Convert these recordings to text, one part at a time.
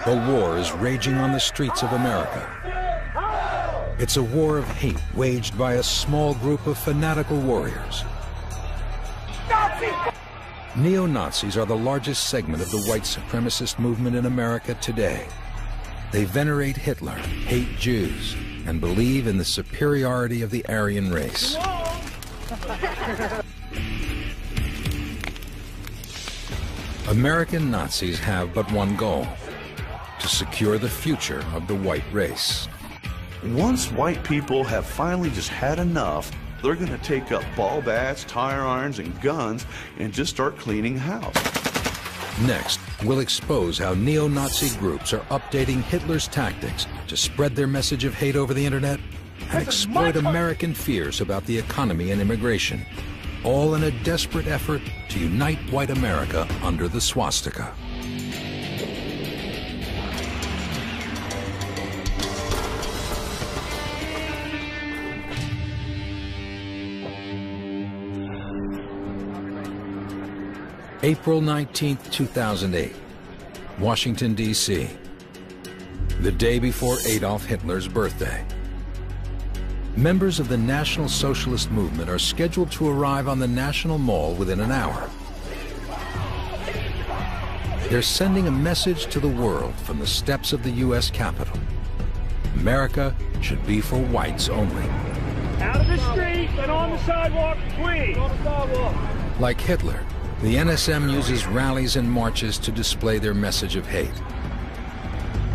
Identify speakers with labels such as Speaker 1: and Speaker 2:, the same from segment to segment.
Speaker 1: A war is raging on the streets of America. It's a war of hate waged by a small group of fanatical warriors. Neo-Nazis are the largest segment of the white supremacist movement in America today. They venerate Hitler, hate Jews, and believe in the superiority of the Aryan race. American Nazis have but one goal: to secure the future of the white race.
Speaker 2: Once white people have finally just had enough, they're going to take up ball bats, tire irons, and guns and just start cleaning house.
Speaker 1: Next, we'll expose how neo-Nazi groups are updating Hitler's tactics to spread their message of hate over the internet and exploit American fears about the economy and immigration, all in a desperate effort to unite white America under the swastika. April 19, 2008, Washington, D.C., the day before Adolf Hitler's birthday. Members of the National Socialist Movement are scheduled to arrive on the National Mall within an hour. They're sending a message to the world from the steps of the U.S. Capitol. America should be for whites only.
Speaker 3: Out of the street and on the sidewalk, please. On the sidewalk.
Speaker 1: Like Hitler, the NSM uses rallies and marches to display their message of hate.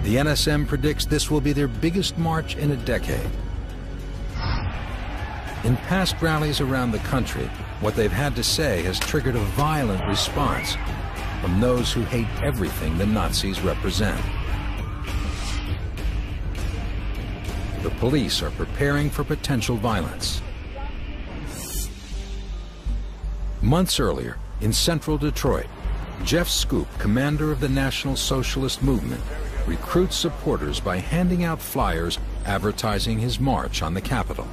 Speaker 1: The NSM predicts this will be their biggest march in a decade. In past rallies around the country, what they've had to say has triggered a violent response from those who hate everything the Nazis represent. The police are preparing for potential violence. Months earlier, in central Detroit, Jeff Scoop, commander of the National Socialist Movement, recruits supporters by handing out flyers advertising his march on the Capitol.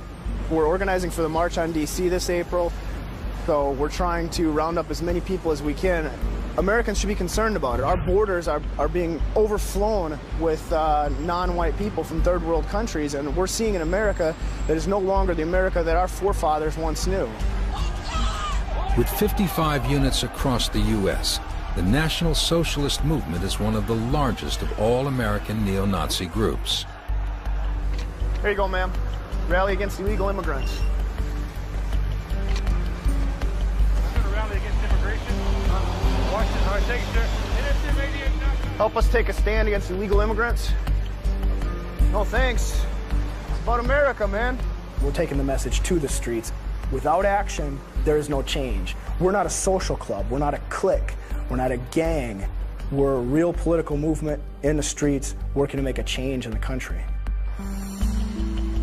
Speaker 4: We're organizing for the March on D.C. this April, so we're trying to round up as many people as we can. Americans should be concerned about it. Our borders are being overflown with non-white people from third world countries, and we're seeing an America that is no longer the America that our forefathers once knew.
Speaker 1: With 55 units across the U.S., the National Socialist Movement is one of the largest of all American neo-Nazi groups.
Speaker 4: Here you go, ma'am. Rally against illegal immigrants.
Speaker 3: We're going to rally against immigration. Washington, all right, thank you, sir.
Speaker 4: Help us take a stand against illegal immigrants. No, thanks. It's about America, man. We're taking the message to the streets. Without action, there is no change. We're not a social club. We're not a clique. We're not a gang. We're a real political movement in the streets working to make a change in the country.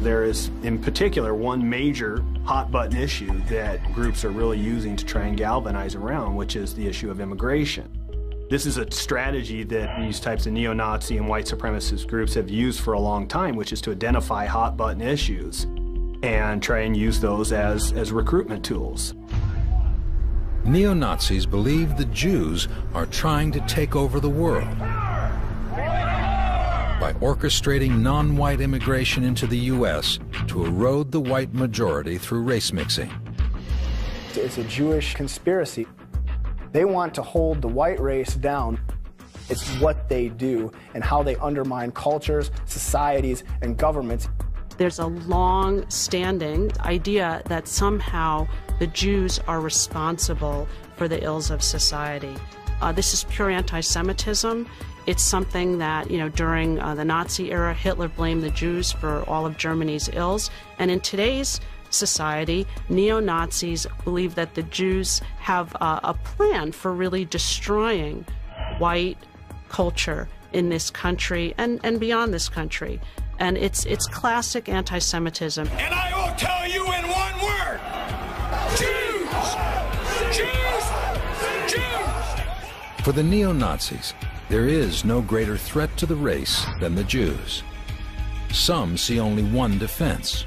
Speaker 5: There is, in particular, one major hot-button issue that groups are really using to try and galvanize around, which is the issue of immigration. This is a strategy that these types of neo-Nazi and white supremacist groups have used for a long time, which is to identify hot-button issues and try and use those as recruitment tools.
Speaker 1: Neo-Nazis believe the Jews are trying to take over the world by orchestrating non-white immigration into the U.S. to erode the white majority through race mixing.
Speaker 4: It's a Jewish conspiracy. They want to hold the white race down. It's what they do and how they undermine cultures, societies, and governments.
Speaker 6: There's a long-standing idea that somehow the Jews are responsible for the ills of society. This is pure anti-Semitism. It's something that, during the Nazi era, Hitler blamed the Jews for all of Germany's ills. And in today's society, neo-Nazis believe that the Jews have a plan for really destroying white culture in this country and beyond this country. And it's classic anti-Semitism.
Speaker 3: And I will tell you in one word: Jews! Jews! Jews!
Speaker 1: For the neo-Nazis, there is no greater threat to the race than the Jews. Some see only one defense: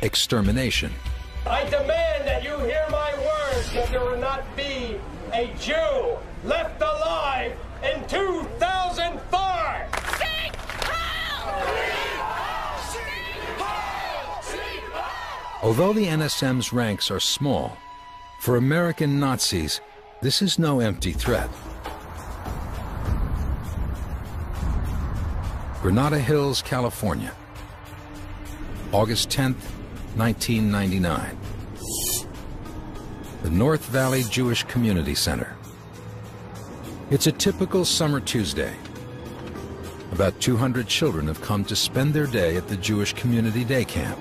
Speaker 1: extermination.
Speaker 3: I demand that you hear my words, that there will not be a Jew left alive in 2005!
Speaker 1: Although the NSM's ranks are small, for American Nazis, this is no empty threat. Granada Hills, California, August 10th, 1999. The North Valley Jewish Community Center. It's a typical summer Tuesday. About 200 children have come to spend their day at the Jewish Community Day Camp.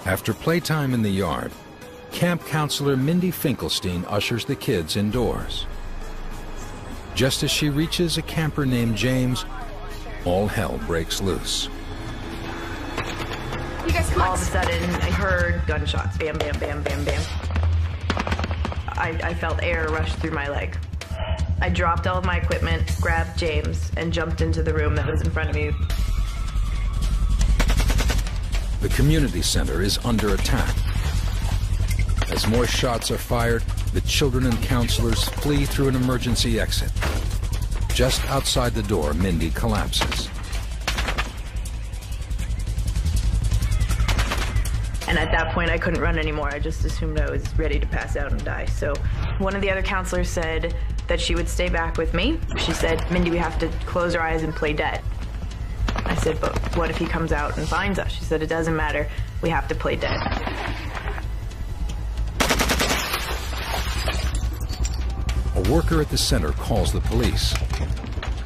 Speaker 1: After playtime in the yard, camp counselor Mindy Finkelstein ushers the kids indoors. Just as she reaches a camper named James, all hell breaks loose.
Speaker 7: You guys, all of a sudden, I heard gunshots. Bam, bam, bam, bam, bam. I felt air rush through my leg. I dropped all of my equipment, grabbed James, and jumped into the room that was in front of me.
Speaker 1: The community center is under attack. As more shots are fired, the children and counselors flee through an emergency exit. Just outside the door, Mindy collapses.
Speaker 7: And at that point, I couldn't run anymore. I just assumed I was ready to pass out and die. So one of the other counselors said that she would stay back with me. She said, Mindy, we have to close our eyes and play dead. I said, but what if he comes out and finds us? She said, it doesn't matter. We have to play dead.
Speaker 1: A worker at the center calls the police.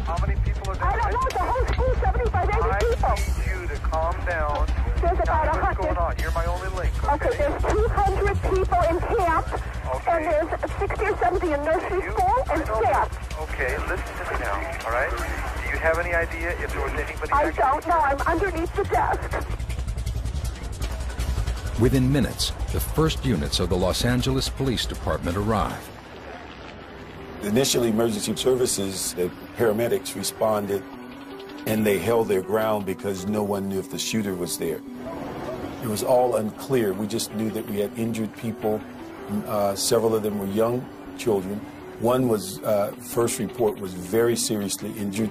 Speaker 3: How many people are there?
Speaker 8: I don't know. The whole school, 75, 80 people.
Speaker 3: I need you to calm down.
Speaker 8: There's about
Speaker 3: What's
Speaker 8: 100.
Speaker 3: going on? You're my only link,
Speaker 8: Okay, there's 200 people in camp, and there's 60 or 70 in nursery school and staff.
Speaker 3: Okay, listen to me now, all right? Do you have any idea if there was anybody
Speaker 8: I
Speaker 3: next
Speaker 8: don't know. I'm underneath the desk.
Speaker 1: Within minutes, the first units of the Los Angeles Police Department arrive.
Speaker 9: Initially, emergency services, the paramedics responded, and they held their ground because no one knew if the shooter was there. It was all unclear. We just knew that we had injured people. Several of them were young children. One was, first report, was very seriously injured.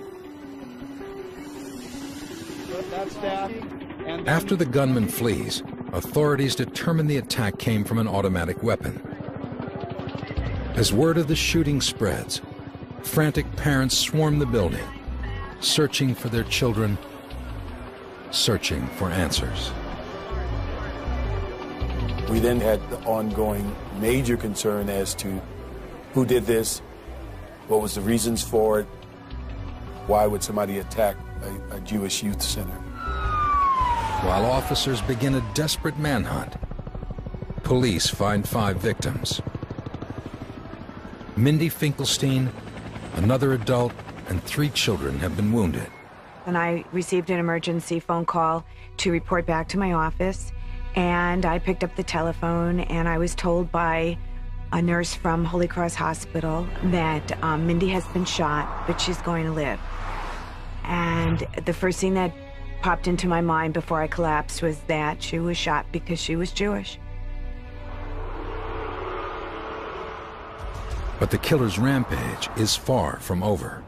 Speaker 1: After the gunman flees, authorities determine the attack came from an automatic weapon. As word of the shooting spreads, frantic parents swarm the building, searching for their children, searching for answers.
Speaker 9: We then had the ongoing major concern as to who did this, what was the reasons for it, why would somebody attack a Jewish youth center.
Speaker 1: While officers begin a desperate manhunt, police find 5 victims. Mindy Finkelstein, another adult, and 3 children have been wounded.
Speaker 10: And I received an emergency phone call to report back to my office, and I picked up the telephone, and I was told by a nurse from Holy Cross Hospital that Mindy has been shot, but she's going to live. And the first thing that popped into my mind before I collapsed was that she was shot because she was Jewish.
Speaker 1: But the killer's rampage is far from over.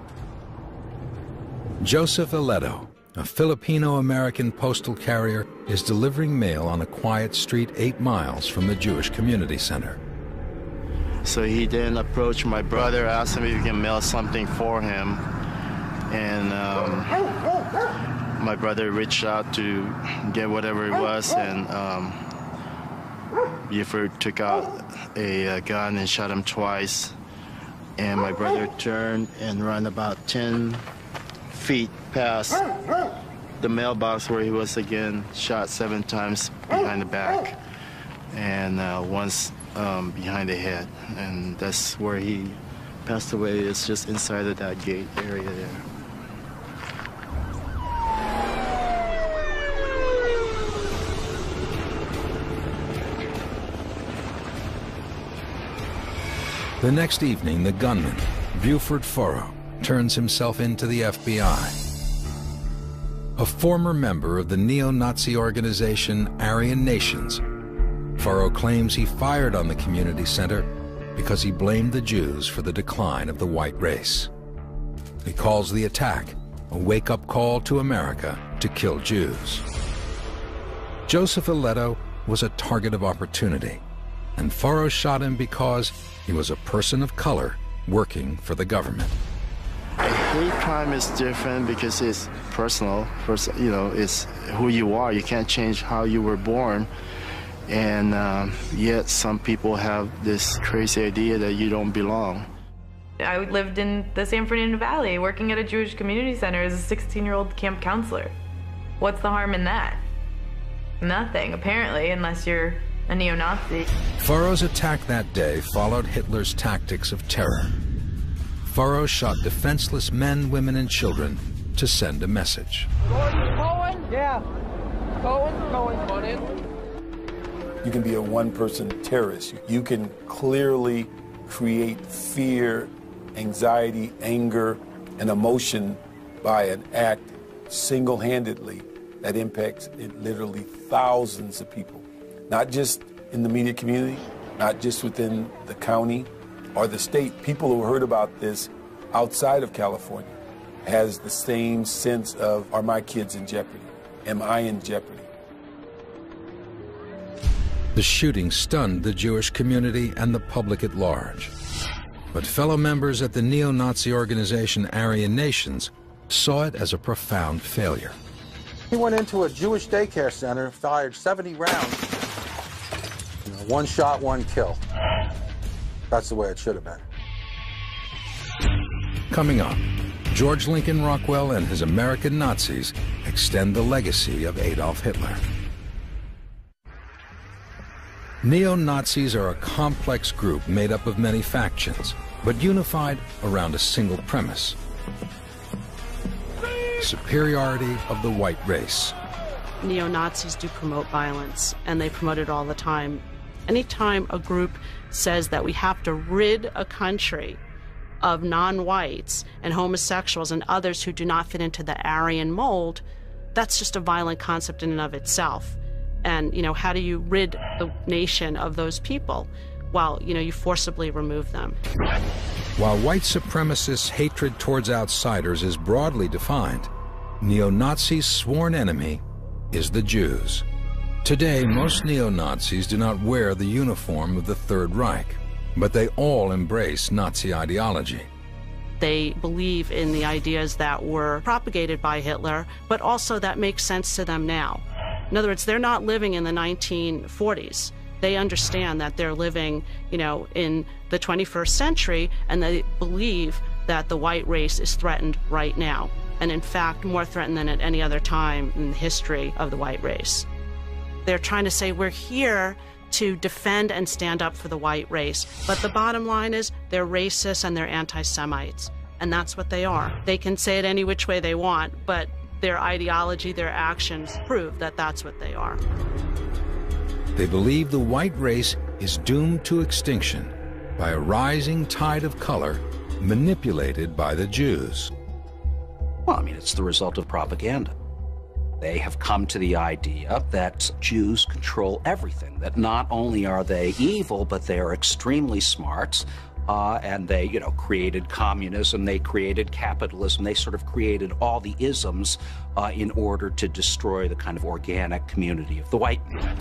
Speaker 1: Joseph Aledo, a Filipino-American postal carrier, is delivering mail on a quiet street 8 miles from the Jewish Community Center.
Speaker 11: So he then approached my brother, asked him if he can mail something for him. And my brother reached out to get whatever it was, and Buford took out a gun and shot him twice. And my brother turned and ran about 10 feet past the mailbox where he was again, shot 7 times behind the back and once behind the head. And that's where he passed away. It's just inside of that gate area there.
Speaker 1: The next evening, the gunman, Buford Furrow, turns himself into the FBI. A former member of the neo-Nazi organization Aryan Nations, Furrow claims he fired on the community center because he blamed the Jews for the decline of the white race. He calls the attack a wake-up call to America to kill Jews. Joseph Aledo was a target of opportunity, and Furrow shot him because he was a person of color working for the government.
Speaker 11: A hate crime is different because it's personal. You know, it's who you are. You can't change how you were born. And yet some people have this crazy idea that you don't belong.
Speaker 7: I lived in the San Fernando Valley working at a Jewish community center as a 16-year-old camp counselor. What's the harm in that? Nothing, apparently, unless you're a neo-Nazi.
Speaker 1: Furrow's attack that day followed Hitler's tactics of terror. Furrow shot defenseless men, women, and children to send a message.
Speaker 12: Cohen? Yeah. Cohen's on in.
Speaker 9: You can be a one-person terrorist. You can clearly create fear, anxiety, anger, and emotion by an act single-handedly that impacts literally thousands of people. Not just in the media community, not just within the county or the state. People who heard about this outside of California has the same sense of, are my kids in jeopardy? Am I in jeopardy?
Speaker 1: The shooting stunned the Jewish community and the public at large. But fellow members at the neo-Nazi organization Aryan Nations saw it as a profound failure.
Speaker 13: He went into a Jewish daycare center, fired 70 rounds. You know, one shot, one kill. That's the way it should have been.
Speaker 1: Coming up, George Lincoln Rockwell and his American Nazis extend the legacy of Adolf Hitler. Neo-Nazis are a complex group made up of many factions, but unified around a single premise: superiority of the white race.
Speaker 6: Neo-Nazis do promote violence, and they promote it all the time. Anytime a group says that we have to rid a country of non-whites and homosexuals and others who do not fit into the Aryan mold, that's just a violent concept in and of itself. And, you know, how do you rid the nation of those people? Well, you know, you forcibly remove them.
Speaker 1: While white supremacists' hatred towards outsiders is broadly defined, neo-Nazis' sworn enemy is the Jews. Today, most neo-Nazis do not wear the uniform of the Third Reich, but they all embrace Nazi ideology.
Speaker 6: They believe in the ideas that were propagated by Hitler, but also that make sense to them now. In other words, they're not living in the 1940s. They understand that they're living, you know, in the 21st century, and they believe that the white race is threatened right now, and in fact, more threatened than at any other time in the history of the white race. They're trying to say, we're here to defend and stand up for the white race, but the bottom line is they're racist and they're anti-Semites, and that's what they are. They can say it any which way they want, but their ideology, their actions prove that that's what they are.
Speaker 1: They believe the white race is doomed to extinction by a rising tide of color manipulated by the Jews.
Speaker 14: Well, I mean, it's the result of propaganda. They have come to the idea that Jews control everything, that not only are they evil, but they are extremely smart, and they, you know, created communism, they created capitalism, they sort of created all the isms in order to destroy the kind of organic community of the white man.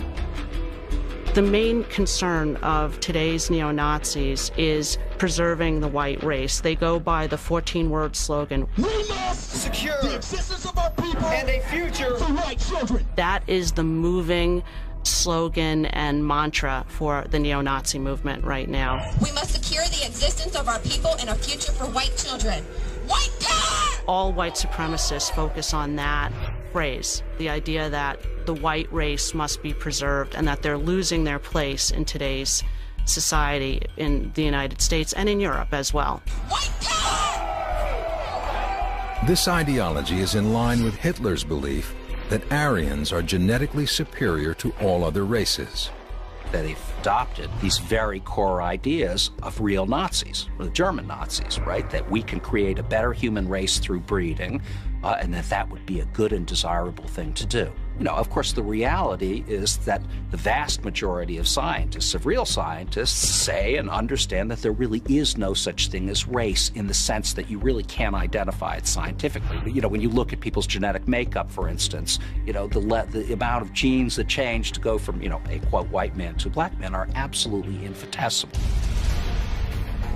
Speaker 6: The main concern of today's neo-Nazis is preserving the white race. They go by the 14-word slogan, "We must secure the existence of our people and a future for white children." That is the moving slogan and mantra for the neo-Nazi movement right now.
Speaker 15: We must secure the existence of our people and a future for white children. White power!
Speaker 6: All white supremacists focus on that phrase, the idea that the white race must be preserved and that they're losing their place in today's society in the United States and in Europe as well.
Speaker 15: White power!
Speaker 1: This ideology is in line with Hitler's belief that Aryans are genetically superior to all other races.
Speaker 14: They've adopted these very core ideas of real Nazis, or the German Nazis, right? That we can create a better human race through breeding, and that would be a good and desirable thing to do. Of course, the reality is that the vast majority of scientists, of real scientists, say and understand that there really is no such thing as race in the sense that you really can't identify it scientifically. When you look at people's genetic makeup, for instance, the amount of genes that change to go from, a quote white man to black man are absolutely infinitesimal.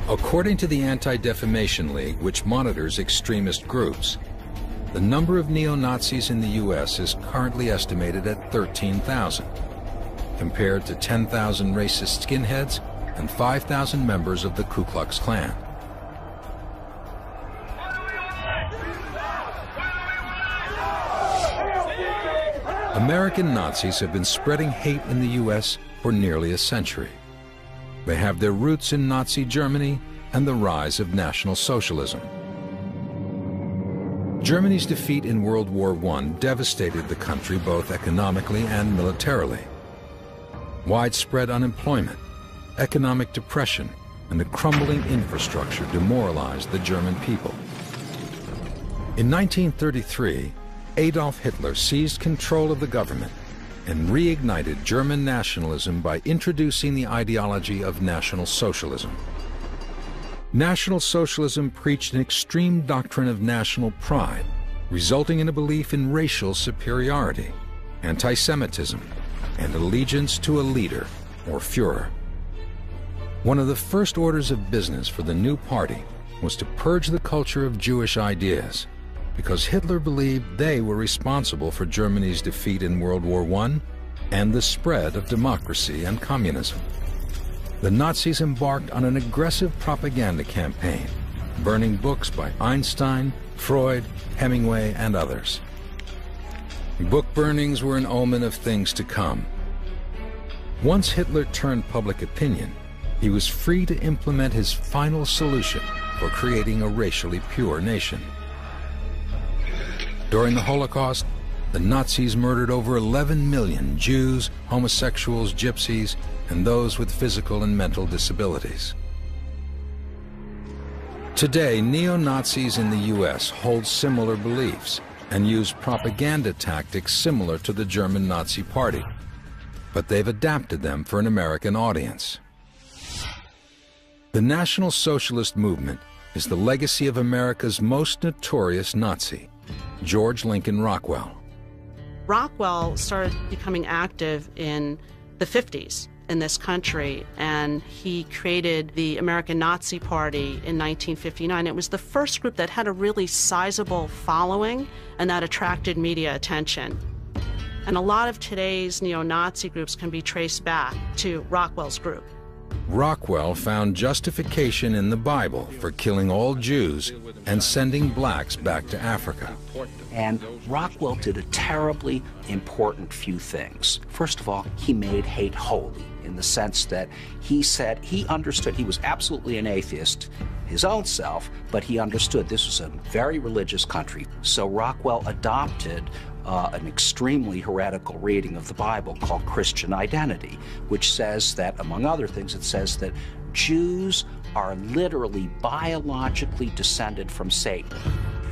Speaker 1: According to the Anti-Defamation League, which monitors extremist groups, the number of neo-Nazis in the U.S. is currently estimated at 13,000, compared to 10,000 racist skinheads and 5,000 members of the Ku Klux Klan. American Nazis have been spreading hate in the U.S. for nearly a century. They have their roots in Nazi Germany and the rise of National Socialism. Germany's defeat in World War I devastated the country both economically and militarily. Widespread unemployment, economic depression, and a crumbling infrastructure demoralized the German people. In 1933, Adolf Hitler seized control of the government and reignited German nationalism by introducing the ideology of National Socialism. National Socialism preached an extreme doctrine of national pride, resulting in a belief in racial superiority, anti-Semitism, and allegiance to a leader, or Führer. One of the first orders of business for the new party was to purge the culture of Jewish ideas, because Hitler believed they were responsible for Germany's defeat in World War I and the spread of democracy and communism. The Nazis embarked on an aggressive propaganda campaign, burning books by Einstein, Freud, Hemingway, and others. Book burnings were an omen of things to come. Once Hitler turned public opinion, he was free to implement his final solution for creating a racially pure nation. During the Holocaust, the Nazis murdered over 11 million Jews, homosexuals, gypsies, and those with physical and mental disabilities. Today, neo-Nazis in the U.S. hold similar beliefs and use propaganda tactics similar to the German Nazi Party, but they've adapted them for an American audience. The National Socialist movement is the legacy of America's most notorious Nazi, George Lincoln Rockwell.
Speaker 6: Rockwell started becoming active in the 50s in this country, and he created the American Nazi Party in 1959. It was the first group that had a really sizable following and that attracted media attention. And a lot of today's neo-Nazi groups can be traced back to Rockwell's group.
Speaker 1: Rockwell found justification in the Bible for killing all Jews and sending blacks back to Africa.
Speaker 14: And Rockwell did a terribly important few things. First of all, he made hate holy, in the sense that he said he understood, he was absolutely an atheist his own self, but he understood this was a very religious country. So Rockwell adopted an extremely heretical reading of the Bible called Christian Identity, which says that, among other things, it says that Jews are literally biologically descended from Satan.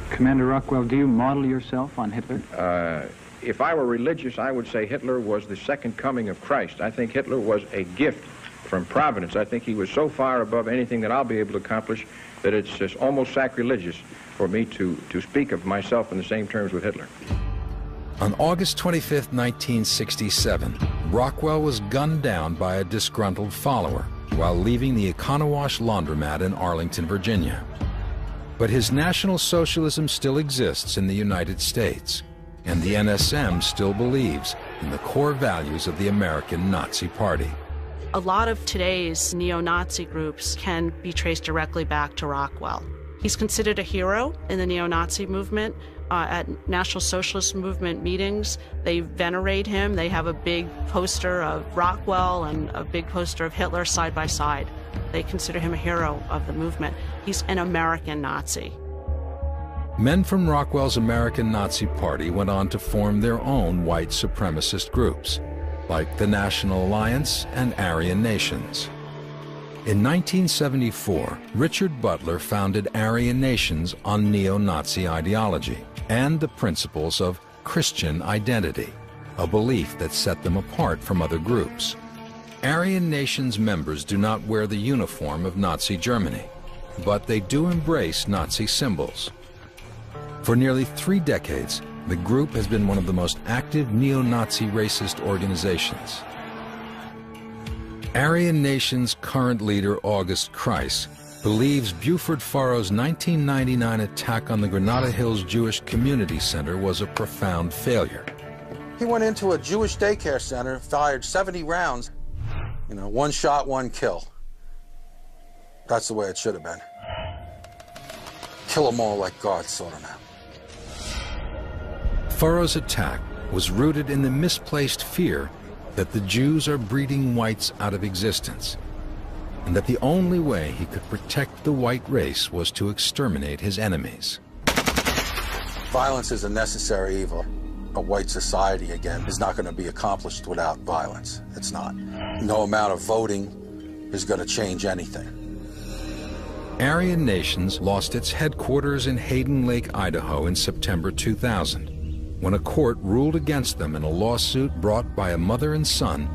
Speaker 16: Commander Rockwell, do you model yourself on Hitler?
Speaker 17: If I were religious, I would say Hitler was the second coming of Christ. I think Hitler was a gift from Providence. I think he was so far above anything that I'll be able to accomplish that it's just almost sacrilegious for me to speak of myself in the same terms with Hitler.
Speaker 1: On August 25, 1967, Rockwell was gunned down by a disgruntled follower while leaving the Econowash laundromat in Arlington, Virginia. But his National Socialism still exists in the United States, and the NSM still believes in the core values of the American Nazi Party.
Speaker 6: A lot of today's neo-Nazi groups can be traced directly back to Rockwell. He's considered a hero in the neo-Nazi movement. At National Socialist Movement meetings, they venerate him. They have a big poster of Rockwell and a big poster of Hitler side by side. They consider him a hero of the movement. He's an American Nazi.
Speaker 1: Men from Rockwell's American Nazi Party went on to form their own white supremacist groups, like the National Alliance and Aryan Nations. In 1974, Richard Butler founded Aryan Nations on neo-Nazi ideology. and the principles of Christian identity, a belief that set them apart from other groups. Aryan Nations members do not wear the uniform of Nazi Germany, but they do embrace Nazi symbols. For nearly 3 decades, the group has been one of the most active neo-Nazi racist organizations. Aryan Nation's current leader, August Kreis, believes Buford Furrow's 1999 attack on the Granada Hills Jewish Community Center was a profound failure.
Speaker 13: He went into a Jewish daycare center, fired 70 rounds. You know, 1 shot, 1 kill. That's the way it should have been. Kill them all like God sought them out.
Speaker 1: Furrow's attack was rooted in the misplaced fear that the Jews are breeding whites out of existence, and that the only way he could protect the white race was to exterminate his enemies.
Speaker 13: Violence is a necessary evil. A white society, again, is not going to be accomplished without violence. It's not. No amount of voting is going to change anything.
Speaker 1: Aryan Nations lost its headquarters in Hayden Lake, Idaho in September 2000, when a court ruled against them in a lawsuit brought by a mother and son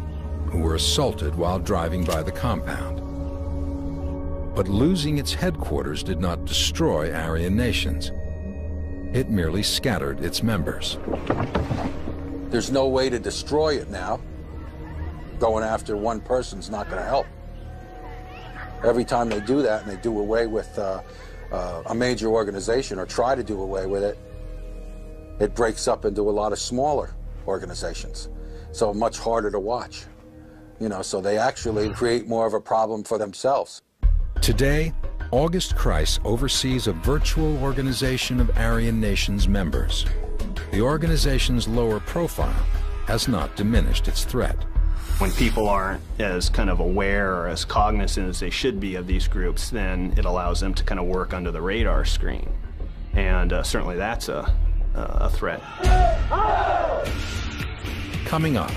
Speaker 1: who were assaulted while driving by the compound. But losing its headquarters did not destroy Aryan Nations. It merely scattered its members.
Speaker 13: There's no way to destroy it now. Going after one person's not going to help. Every time they do that and they do away with a major organization or try to do away with it, it breaks up into a lot of smaller organizations. So much harder to watch. You know, so they actually create more of a problem for themselves.
Speaker 1: Today, August Kreis oversees a virtual organization of Aryan Nations members. The organization's lower profile has not diminished its threat.
Speaker 5: When people aren't as kind of aware or as cognizant as they should be of these groups, then it allows them to kind of work under the radar screen. And certainly that's a threat.
Speaker 1: Coming up,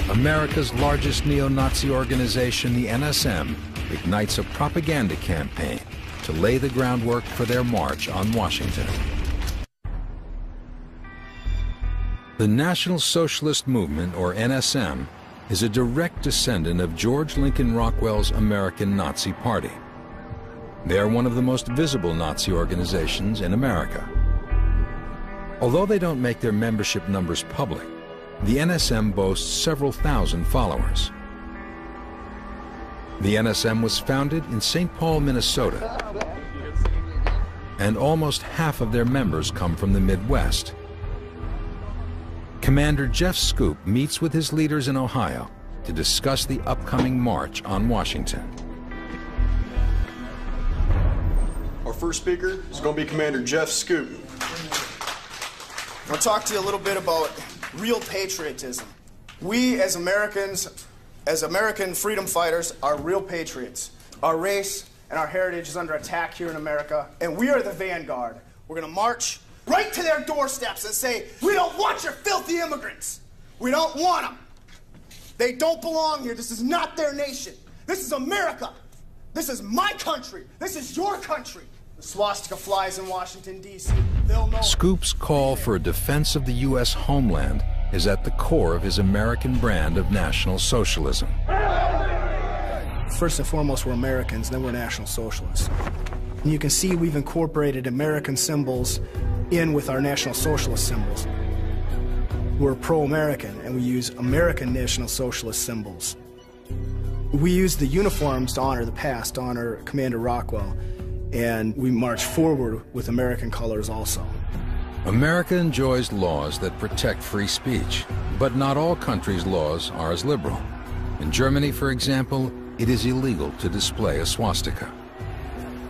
Speaker 1: America's largest neo-Nazi organization, the NSM, ignites a propaganda campaign to lay the groundwork for their march on Washington. The National Socialist Movement, or NSM, is a direct descendant of George Lincoln Rockwell's American Nazi Party. They are one of the most visible Nazi organizations in America. Although they don't make their membership numbers public, the NSM boasts several thousand followers. The NSM was founded in St. Paul, Minnesota, and almost half of their members come from the Midwest. Commander Jeff Scoop meets with his leaders in Ohio to discuss the upcoming march on Washington.
Speaker 18: Our first speaker is going to be Commander Jeff Scoop.
Speaker 4: I'll talk to you a little bit about real patriotism. We as Americans, as American freedom fighters, are real patriots. Our race and our heritage is under attack here in America, and we are the vanguard. We're going to march right to their doorsteps and say, we don't want your filthy immigrants. We don't want them. They don't belong here. This is not their nation. This is America. This is my country. This is your country. The swastika flies in Washington, D.C. They'll know.
Speaker 1: Scoop's call for a defense of the U.S. homeland is at the core of his American brand of National Socialism.
Speaker 4: First and foremost, we're Americans, then we're National Socialists. And you can see we've incorporated American symbols in with our National Socialist symbols. We're pro-American, and we use American National Socialist symbols. We use the uniforms to honor the past, to honor Commander Rockwell, and we march forward with American colors also.
Speaker 1: America enjoys laws that protect free speech, but not all countries' laws are as liberal. In Germany, for example, it is illegal to display a swastika.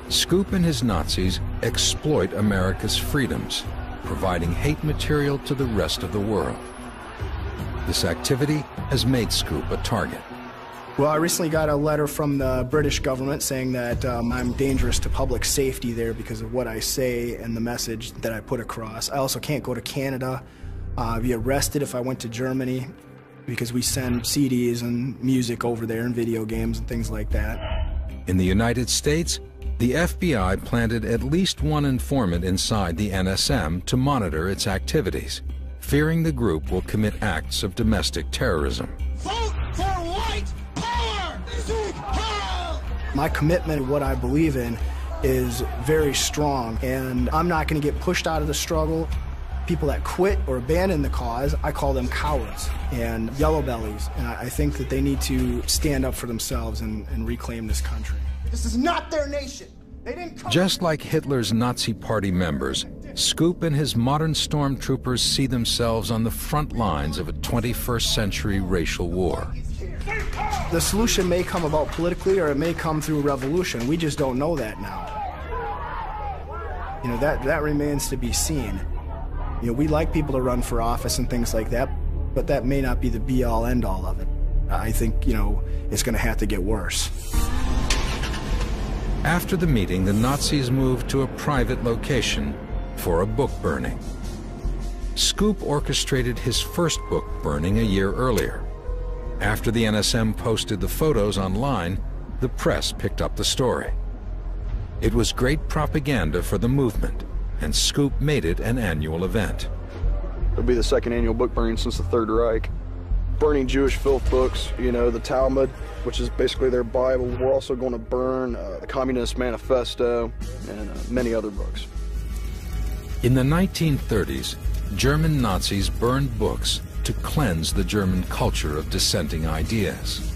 Speaker 1: Scoop and his Nazis exploit America's freedoms, providing hate material to the rest of the world. This activity has made Scoop a target.
Speaker 4: Well, I recently got a letter from the British government saying that I'm dangerous to public safety there because of what I say and the message that I put across. I also can't go to Canada, be arrested if I went to Germany, because we send CDs and music over there and video games and things like that.
Speaker 1: In the United States, the FBI planted at least one informant inside the NSM to monitor its activities, fearing the group will commit acts of domestic terrorism.
Speaker 8: Vote for white power!
Speaker 4: My commitment to what I believe in is very strong, and I'm not going to get pushed out of the struggle. People that quit or abandon the cause, I call them cowards and yellow bellies, and I think that they need to stand up for themselves and reclaim this country.
Speaker 8: This is not their nation. They didn't come.
Speaker 1: Just like Hitler's Nazi Party members, Scoop and his modern stormtroopers see themselves on the front lines of a 21st century racial war.
Speaker 4: The solution may come about politically, or it may come through a revolution. We just don't know that now. You know, that remains to be seen. You know, we like people to run for office and things like that, but that may not be the be-all, end-all of it. I think, you know, it's going to have to get worse.
Speaker 1: After the meeting, the Nazis moved to a private location for a book burning. Scoop orchestrated his first book burning a year earlier. After the NSM posted the photos online, the press picked up the story. It was great propaganda for the movement, and Scoop made it an annual event.
Speaker 19: It'll be the second annual book burning since the Third Reich. Burning Jewish filth books, you know, the Talmud, which is basically their Bible. We're also going to burn the Communist Manifesto and many other books.
Speaker 1: In the 1930s, German Nazis burned books to cleanse the German culture of dissenting ideas.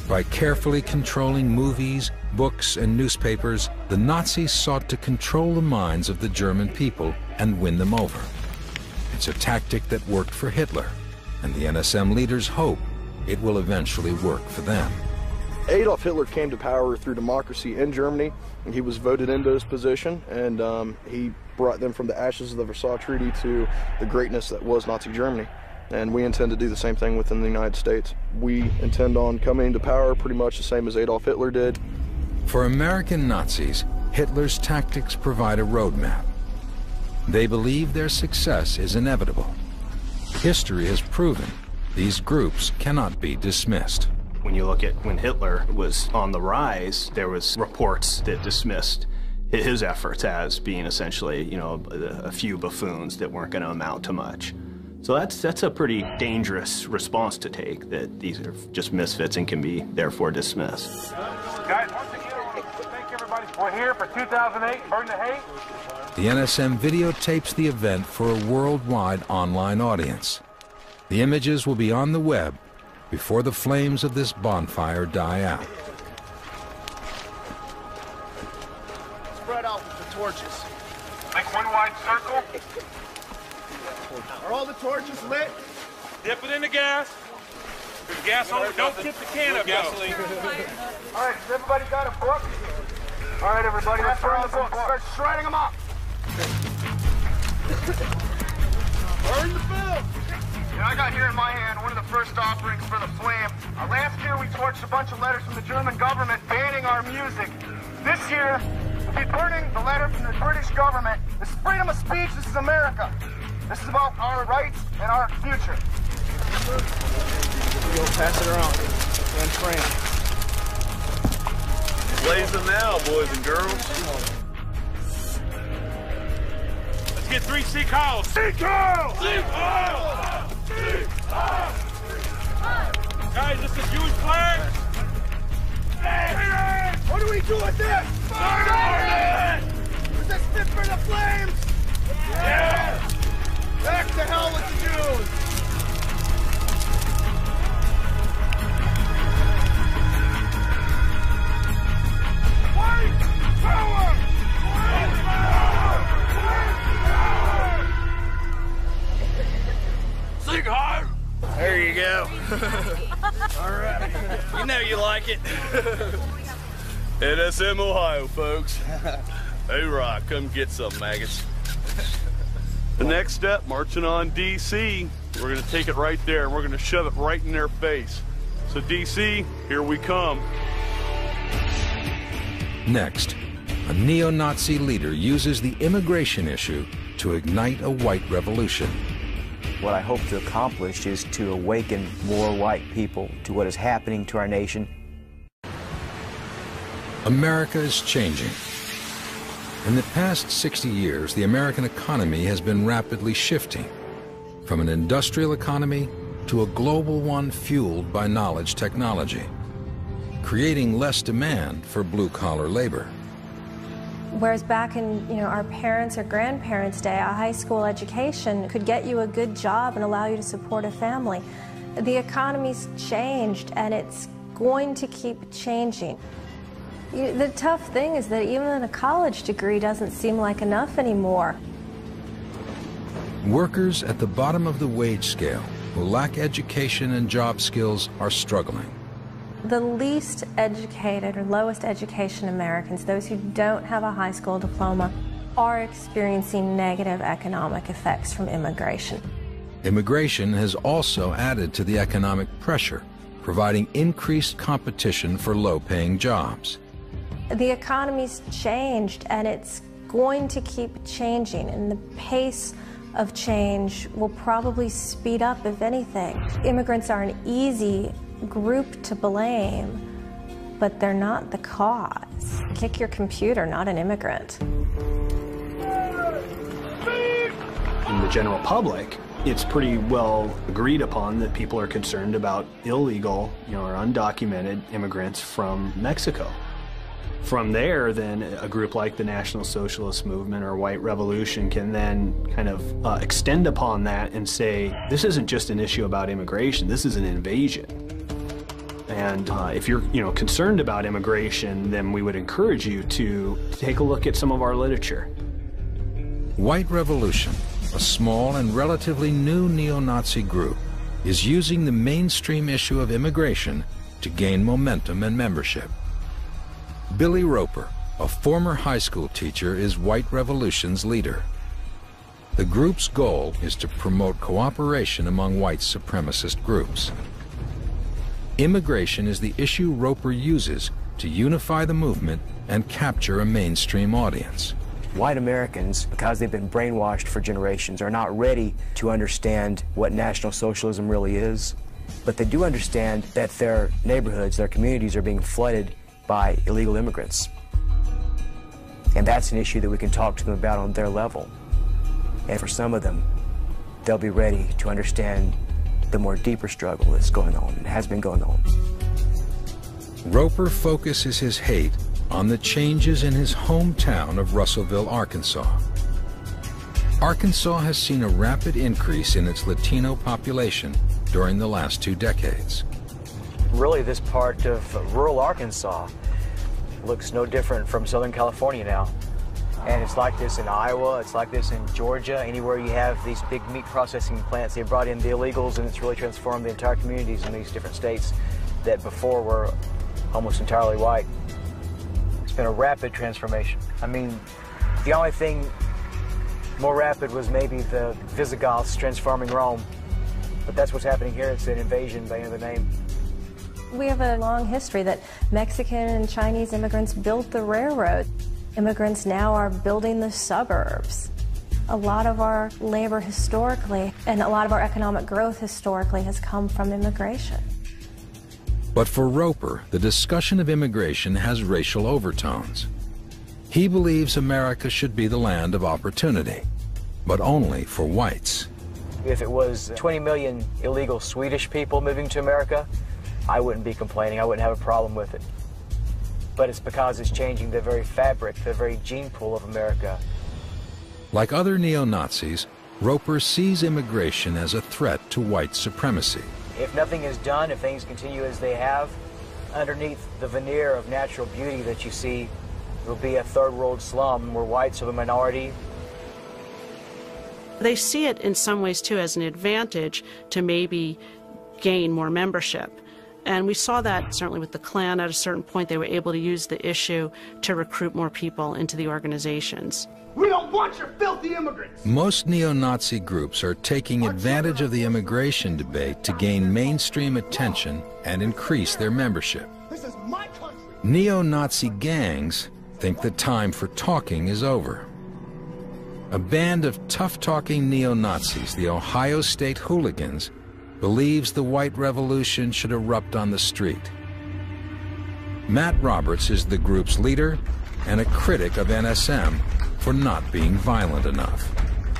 Speaker 1: By carefully controlling movies, books, and newspapers, the Nazis sought to control the minds of the German people and win them over. It's a tactic that worked for Hitler, and the NSM leaders hope it will eventually work for them.
Speaker 19: Adolf Hitler came to power through democracy in Germany, and he was voted into his position, and he brought them from the ashes of the Versailles Treaty to the greatness that was Nazi Germany. And we intend to do the same thing within the United States. We intend on coming into power pretty much the same as Adolf Hitler did.
Speaker 1: For American Nazis, Hitler's tactics provide a roadmap. They believe their success is inevitable. History has proven these groups cannot be dismissed.
Speaker 5: When you look at when Hitler was on the rise, there was reports that dismissed his efforts as being essentially, you know, a few buffoons that weren't going to amount to much. So that's a pretty dangerous response to take, that these are just misfits and can be therefore dismissed.
Speaker 3: Guys, once again, I want to thank everybody. We're here for 2008, Burn the Hate.
Speaker 1: The NSM videotapes the event for a worldwide online audience. The images will be on the web before the flames of this bonfire die out.
Speaker 8: Spread out with the torches.
Speaker 3: Make one wide circle.
Speaker 8: Are all the torches lit?
Speaker 3: Dip it in the gas. There's gas on it. Don't tip the can up, gasoline.
Speaker 8: All right, has everybody got a book? All right, everybody, let's burn the books. Start shredding them up. Burn the film. Yeah, I got here in my hand one of the first offerings for the flame. Last year, we torched a bunch of letters from the German government banning our music. This year, we'll be burning the letter from the British government. This is freedom of speech. This is America. This is about our rights and our future.
Speaker 4: Go pass it around and train.
Speaker 2: Blaze them now, boys and girls.
Speaker 3: Let's get 3 Sikh Heils. Sikh Heil! Sikh Heil! Sikh Heil! Guys, this is a Jewish flag.
Speaker 8: What do we do with this? Burn it! Is this fit for the flames? Yeah! Back to hell with the Jews! White power! White power! White power! Sing hard!
Speaker 12: There you go. All right. You know you like it.
Speaker 2: NSM Ohio, folks. Hoorah, come get some maggots. The next step, marching on D.C. We're going to take it right there, and we're going to shove it right in their face. So D.C., here we come.
Speaker 1: Next, a neo-Nazi leader uses the immigration issue to ignite a white revolution.
Speaker 20: What I hope to accomplish is to awaken more white people to what is happening to our nation.
Speaker 1: America is changing. In the past 60 years, the American economy has been rapidly shifting from an industrial economy to a global one fueled by knowledge technology, creating less demand for blue-collar labor.
Speaker 21: Whereas back in our parents' or grandparents' day, a high school education could get you a good job and allow you to support a family. The economy's changed, and it's going to keep changing. The tough thing is that even a college degree doesn't seem like enough anymore.
Speaker 1: Workers at the bottom of the wage scale who lack education and job skills are struggling.
Speaker 21: The least educated or lowest education Americans, those who don't have a high school diploma, are experiencing negative economic effects from immigration.
Speaker 1: Immigration has also added to the economic pressure, providing increased competition for low-paying jobs.
Speaker 21: The economy's changed, and it's going to keep changing, and the pace of change will probably speed up, if anything. Immigrants are an easy group to blame, but they're not the cause. Kick your computer, not an immigrant.
Speaker 5: In the general public, it's pretty well agreed upon that people are concerned about illegal, or undocumented immigrants from Mexico. From there, then, a group like the National Socialist Movement or White Revolution can then kind of extend upon that and say, this isn't just an issue about immigration, this is an invasion. And if you're concerned about immigration, then we would encourage you to take a look at some of our literature.
Speaker 1: White Revolution, a small and relatively new neo-Nazi group, is using the mainstream issue of immigration to gain momentum and membership. Billy Roper, a former high school teacher, is White Revolution's leader. The group's goal is to promote cooperation among white supremacist groups. Immigration is the issue Roper uses to unify the movement and capture a mainstream audience.
Speaker 20: White Americans, because they've been brainwashed for generations, are not ready to understand what National Socialism really is, but they do understand that their neighborhoods, their communities are being flooded by illegal immigrants. And that's an issue that we can talk to them about on their level. And for some of them, they'll be ready to understand the more deeper struggle that's going on and has been going on.
Speaker 1: Roper focuses his hate on the changes in his hometown of Russellville, Arkansas. Arkansas has seen a rapid increase in its Latino population during the last 2 decades.
Speaker 22: Really, this part of rural Arkansas looks no different from Southern California now. And it's like this in Iowa, it's like this in Georgia. Anywhere you have these big meat processing plants, they brought in the illegals, and it's really transformed the entire communities in these different states that before were almost entirely white. It's been a rapid transformation. I mean, the only thing more rapid was maybe the Visigoths transforming Rome. But that's what's happening here. It's an invasion by another name.
Speaker 21: We have a long history that Mexican and Chinese immigrants built the railroad. Immigrants now are building the suburbs. A lot of our labor historically and a lot of our economic growth historically has come from immigration.
Speaker 1: But for Roper, the discussion of immigration has racial overtones. He believes America should be the land of opportunity, but only for whites.
Speaker 22: If it was 20 million illegal Swedish people moving to America, I wouldn't be complaining. I wouldn't have a problem with it. But it's because it's changing the very fabric, the very gene pool of America.
Speaker 1: Like other neo-Nazis, Roper sees immigration as a threat to white supremacy.
Speaker 22: If nothing is done, if things continue as they have, underneath the veneer of natural beauty that you see will be a third world slum where whites are the minority.
Speaker 6: They see it in some ways, too, as an advantage to maybe gain more membership. And we saw that certainly with the Klan. At a certain point, they were able to use the issue to recruit more people into the organizations.
Speaker 8: We don't want your filthy immigrants!
Speaker 1: Most neo-Nazi groups are taking advantage of the immigration debate to gain mainstream attention and increase their membership.
Speaker 8: This is my country!
Speaker 1: Neo-Nazi gangs think the time for talking is over. A band of tough-talking neo-Nazis, the Ohio State Hooligans, believes the White Revolution should erupt on the street. Matt Roberts is the group's leader and a critic of NSM for not being violent enough.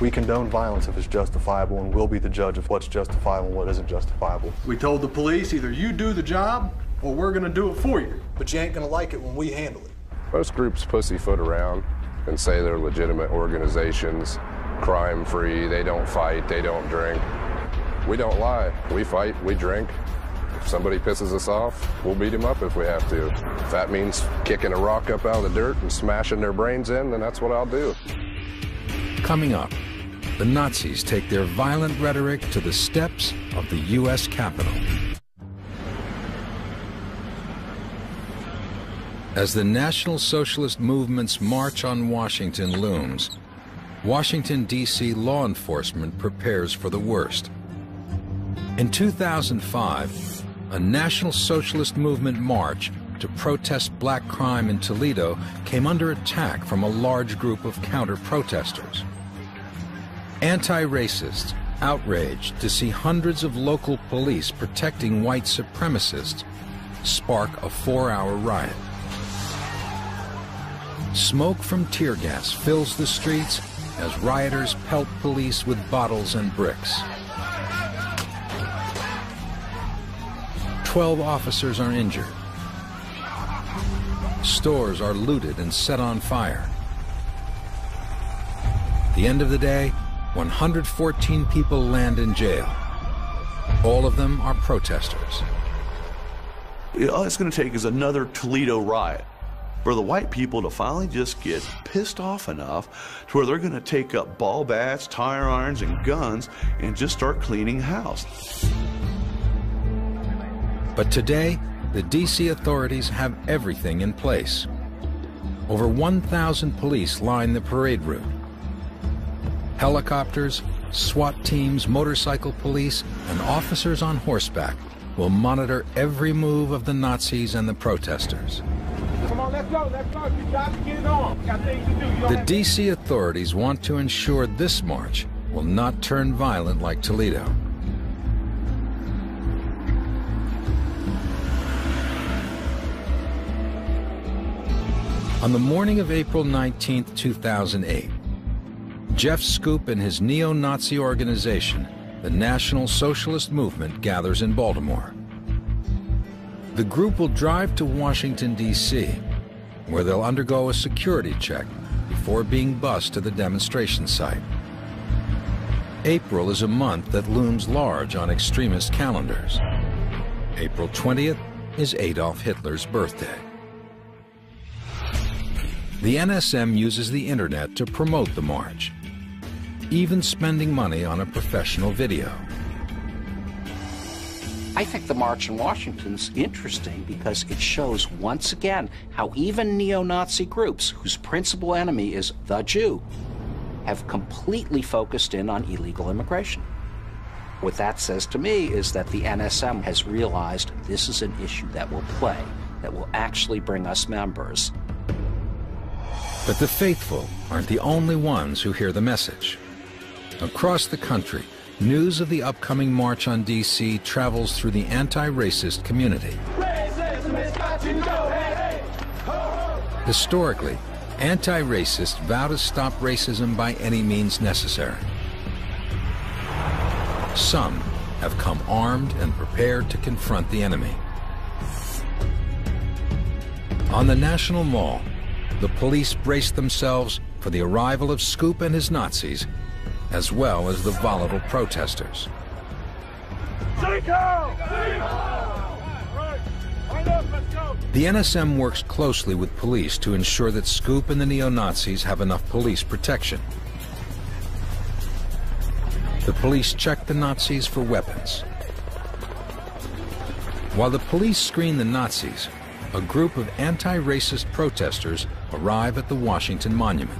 Speaker 10: We condone violence if it's justifiable, and we'll be the judge of what's justifiable and what isn't justifiable.
Speaker 11: We told the police, either you do the job or we're gonna do it for you.
Speaker 23: But you ain't gonna like it when we handle it.
Speaker 24: Most groups pussyfoot around and say they're legitimate organizations, crime-free, they don't fight, they don't drink. We don't lie. We fight, we drink. If somebody pisses us off, we'll beat him up if we have to. If that means kicking a rock up out of the dirt and smashing their brains in, then that's what I'll do.
Speaker 1: Coming up, the Nazis take their violent rhetoric to the steps of the U.S. Capitol. As the National Socialist movement's march on Washington looms, Washington, D.C. law enforcement prepares for the worst. In 2005, a National Socialist movement march to protest black crime in Toledo came under attack from a large group of counter-protesters. Anti-racists, outraged to see hundreds of local police protecting white supremacists, spark a 4-hour riot. Smoke from tear gas fills the streets as rioters pelt police with bottles and bricks. 12 officers are injured. Stores are looted and set on fire. At the end of the day, 114 people land in jail. All of them are protesters.
Speaker 25: All it's going to take is another Toledo riot for the white people to finally just get pissed off enough to where they're going to take up ball bats, tire irons, and guns and just start cleaning house.
Speaker 1: But today, the D.C. authorities have everything in place. Over 1,000 police line the parade route. Helicopters, SWAT teams, motorcycle police, and officers on horseback will monitor every move of the Nazis and the protesters.
Speaker 3: Come on, let's go, you got to get it on. We got things to do.
Speaker 1: The D.C. authorities want to ensure this march will not turn violent like Toledo. On the morning of April 19, 2008, Jeff Scoop and his neo-Nazi organization, the National Socialist Movement, gathers in Baltimore. The group will drive to Washington, D.C., where they'll undergo a security check before being bused to the demonstration site. April is a month that looms large on extremist calendars. April 20th is Adolf Hitler's birthday. The NSM uses the internet to promote the march, even spending money on a professional video.
Speaker 14: I think the March in Washington's interesting because it shows once again how even neo-Nazi groups whose principal enemy is the Jew have completely focused in on illegal immigration. What that says to me is that the NSM has realized this is an issue that will play, that will actually bring us members.
Speaker 1: But the faithful aren't the only ones who hear the message. Across the country, news of the upcoming march on D.C. travels through the anti-racist community. Historically, anti-racists vow to stop racism by any means necessary. Some have come armed and prepared to confront the enemy. On the National Mall, the police braced themselves for the arrival of Scoop and his Nazis, as well as the volatile protesters. The NSM works closely with police to ensure that Scoop and the neo-Nazis have enough police protection. The police check the Nazis for weapons. While the police screen the Nazis, a group of anti-racist protesters arrive at the Washington Monument.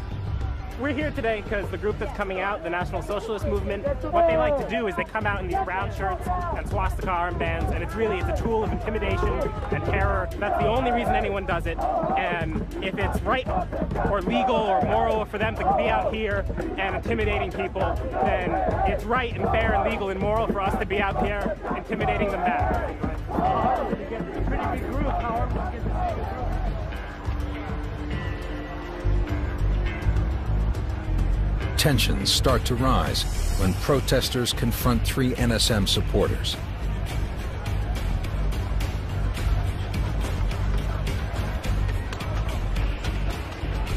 Speaker 26: We're here today because the group that's coming out, the National Socialist Movement, what they like to do is they come out in these brown shirts and swastika armbands, and it's a tool of intimidation and terror. That's the only reason anyone does it. And if it's right or legal or moral for them to be out here and intimidating people, then it's right and fair and legal and moral for us to be out here intimidating them back. Pretty big group.
Speaker 1: Tensions start to rise when protesters confront 3 NSM supporters.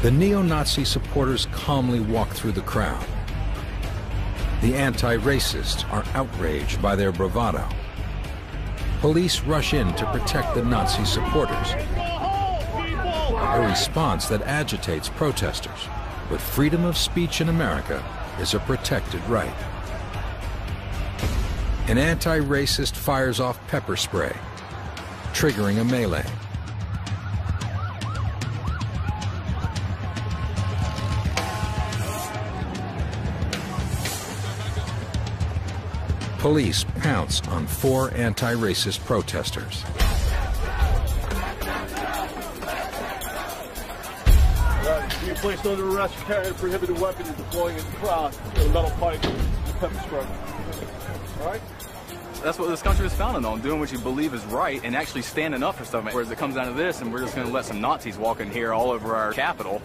Speaker 1: The neo-Nazi supporters calmly walk through the crowd. The anti-racists are outraged by their bravado. Police rush in to protect the Nazi supporters, a response that agitates protesters. But freedom of speech in America is a protected right. An anti-racist fires off pepper spray, triggering a melee. Police pounce on 4 anti-racist protesters.
Speaker 3: You placed under arrest for carrying a prohibited weapon and deploying it in the crowd with a metal pipe and pepper spray. All right?
Speaker 7: That's what this country is founded on, doing what you believe is right and actually standing up for stuff. Whereas it comes down to this, and we're just going to let some Nazis walk in here all over our capital.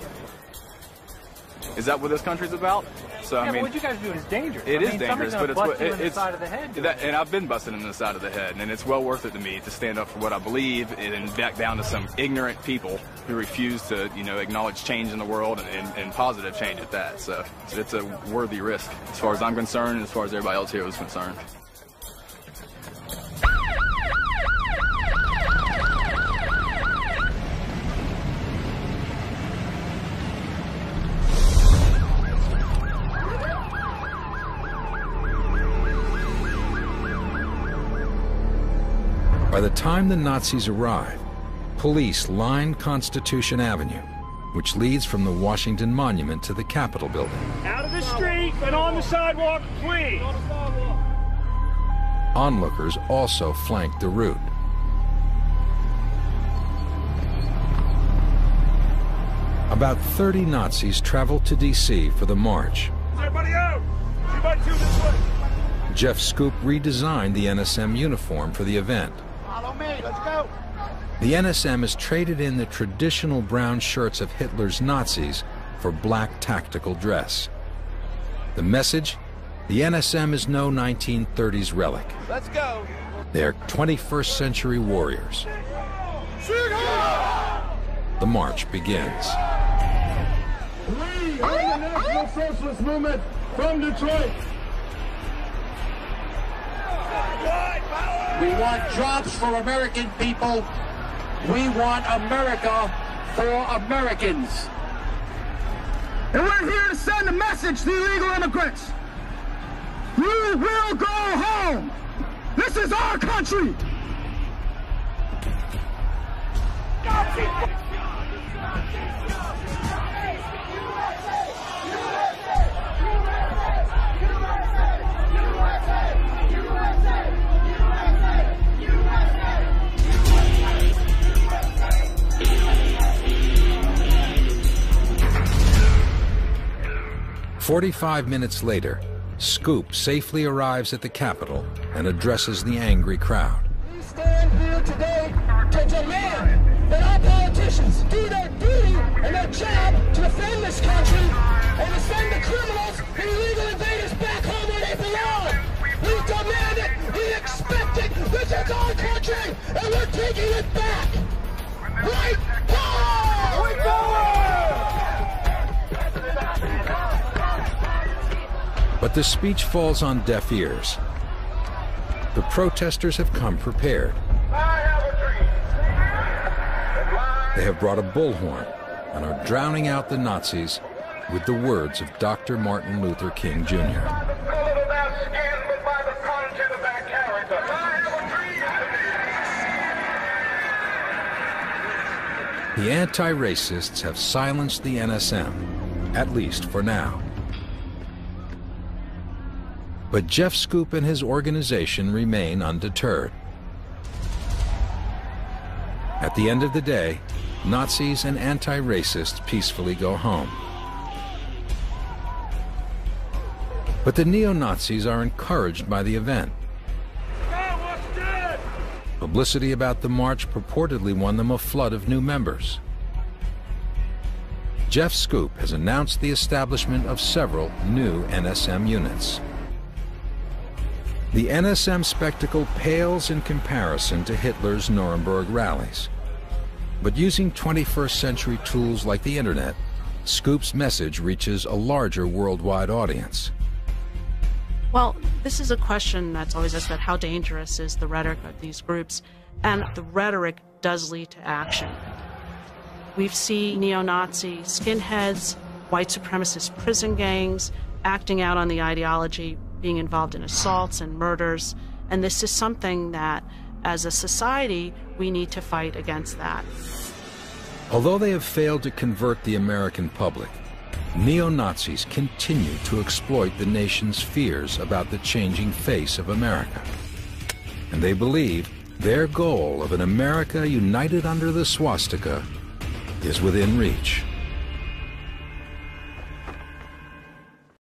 Speaker 7: Is that what this country's about? So
Speaker 22: yeah,
Speaker 7: I mean,
Speaker 22: what you guys are doing is dangerous.
Speaker 7: It is dangerous, but
Speaker 22: it's side of the head.
Speaker 7: And I've been busting in the side of the head, and it's well worth it to me to stand up for what I believe and back down to some ignorant people who refuse to, acknowledge change in the world and positive change at that. So it's a worthy risk as far as I'm concerned, and as far as everybody else here is concerned.
Speaker 1: By the time the Nazis arrive, police line Constitution Avenue, which leads from the Washington Monument to the Capitol building.
Speaker 3: Out of the street and on the sidewalk, please.
Speaker 1: Onlookers also flank the route. About 30 Nazis travel to D.C. for the march.
Speaker 3: Everybody out! 2x2 this way.
Speaker 1: Jeff Scoop redesigned the NSM uniform for the event.
Speaker 8: Follow me, let's go.
Speaker 1: The NSM has traded in the traditional brown shirts of Hitler's Nazis for black tactical dress. The message? The NSM is no 1930s relic.
Speaker 8: Let's go.
Speaker 1: They're 21st century warriors. The march begins.
Speaker 3: We are the National Socialist Movement from Detroit.
Speaker 9: We want jobs for American people. We want America for Americans.
Speaker 8: And we're here to send a message to illegal immigrants. You will go home. This is our country.
Speaker 1: "45 minutes later, Scoop safely arrives at the Capitol and addresses the angry crowd.
Speaker 8: We stand here today to demand that our politicians do their duty and their job to defend this country and to send the criminals and illegal invaders back home where they belong. We demand it. We expect it. This is our country, and we're taking it back. Right power! We
Speaker 1: But the speech falls on deaf ears. The protesters have come prepared. They have brought a bullhorn and are drowning out the Nazis with the words of Dr. Martin Luther King Jr. The anti-racists have silenced the NSM, at least for now. But Jeff Scoop and his organization remain undeterred. At the end of the day, Nazis and anti-racists peacefully go home. But the neo-Nazis are encouraged by the event. Publicity about the march purportedly won them a flood of new members. Jeff Schoep has announced the establishment of several new NSM units. The NSM spectacle pales in comparison to Hitler's Nuremberg rallies. But using 21st century tools like the internet, Schoep's message reaches a larger worldwide audience.
Speaker 6: Well, this is a question that's always asked about how dangerous is the rhetoric of these groups, and the rhetoric does lead to action. We've seen neo-Nazi skinheads, white supremacist prison gangs, acting out on the ideology, being involved in assaults and murders, and this is something that, as a society, we need to fight against that.
Speaker 1: Although they have failed to convert the American public, neo-Nazis continue to exploit the nation's fears about the changing face of America. And they believe their goal of an America united under the swastika is within reach.